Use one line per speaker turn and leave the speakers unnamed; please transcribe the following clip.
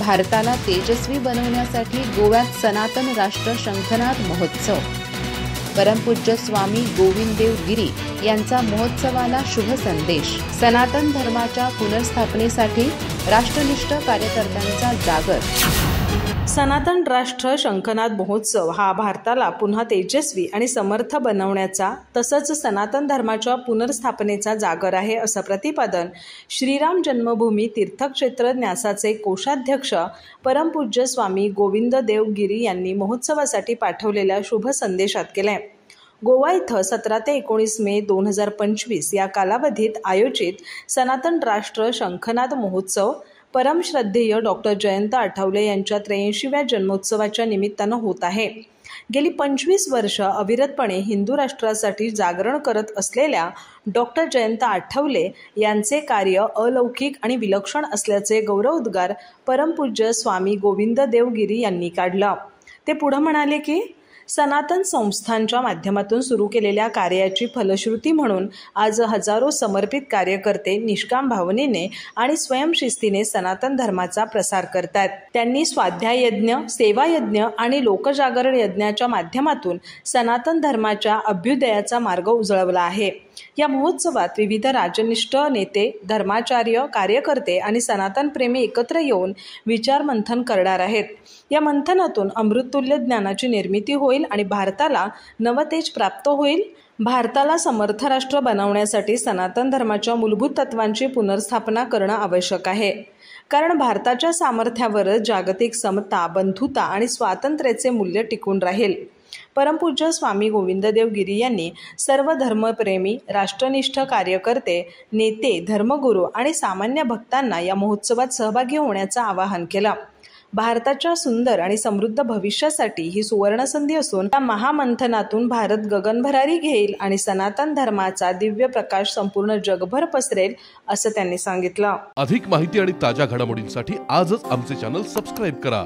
भारताला तेजस्वी बनवण्यासाठी गोव्यात सनातन राष्ट्र शंखनाद महोत्सव। परमपूज्य स्वामी गोविंददेव गिरी यांचा महोत्सवाला शुभ संदेश। सनातन धर्माच्या पुनर्स्थापनेसाठी राष्ट्रनिष्ठ कार्यकर्त्यांचा जागर।
सनातन राष्ट्र शंखनाद महोत्सव हा भारताला पुन्हा तेजस्वी आणि समर्थ बनवण्याचा तसंच सनातन धर्माच्या पुनर्स्थापनेचा जागर आहे, असं प्रतिपादन श्रीराम जन्मभूमी तीर्थक्षेत्र न्यासाचे कोषाध्यक्ष परमपूज्य स्वामी गोविंददेव गिरी यांनी महोत्सवासाठी पाठवलेल्या शुभ संदेशात केले। गोवा इथं 17 ते 19 मे 2025 या कालावधीत आयोजित सनातन राष्ट्र शंखनाद महोत्सव परमश्रद्धेय डॉक्टर जयंत आठवले यांच्या 83व्या जन्मोत्सवाच्या निमित्तानं होत आहे। गेली 25 वर्ष अविरतपणे हिंदू राष्ट्रासाठी जागरण करत असलेल्या डॉक्टर जयंत आठवले यांचे कार्य अलौकिक आणि विलक्षण असल्याचे गौरवोद्गार परमपूज्य स्वामी गोविंददेव गिरी यांनी काढला। ते पुढे म्हणाले की सनातन संस्थांच्या माध्यमातून सुरू केलेल्या कार्याची फलश्रुती म्हणून आज हजारो समर्पित कार्यकर्ते निष्काम भावनेने आणि स्वयंशिस्तीने सनातन धर्माचा प्रसार करतात। त्यांनी स्वाध्याय यज्ञ, सेवा यज्ञ आणि लोकजागरण यज्ञाच्या माध्यमातून सनातन धर्माच्या अभ्युदयाचा मार्ग उजळवला आहे। या महोत्सवात विविध राजनिष्ठ नेते, धर्माचार्य, कार्यकर्ते आणि सनातन प्रेमी एकत्र येऊन विचार मंथन करणार आहेत। या मंथनातून अमृततुल्य ज्ञानाची निर्मिती होईल आणि भारताला नवतेज प्राप्त होईल। भारताला समर्थ राष्ट्र बनवण्यासाठी सनातन धर्माच्या मूलभूत तत्वांची पुनर्स्थापना करणं आवश्यक आहे, कारण भारताच्या सामर्थ्यावरच जागतिक समता, बंधुता आणि स्वातंत्र्याचे मूल्य टिकून राहील। परमपूज्य स्वामी गोविंददेव गिरी यांनी सर्व धर्मप्रेमी, राष्ट्रनिष्ठ कार्यकर्ते, नेते, धर्मगुरू आणि सामान्य भक्तांना या महोत्सवात सहभागी होण्याचं आवाहन केलं। भारताच्या सुंदर आणि समृद्ध भविष्यासाठी ही सुवर्णसंधी असून त्या महामंथनातून भारत गगनभरारी घेईल आणि सनातन धर्माचा दिव्य प्रकाश संपूर्ण जगभर पसरेल, असं त्यांनी सांगितलं।
अधिक माहिती आणि ताज्या घडामोडींसाठी आजच आमचे चॅनल सबस्क्राइब करा।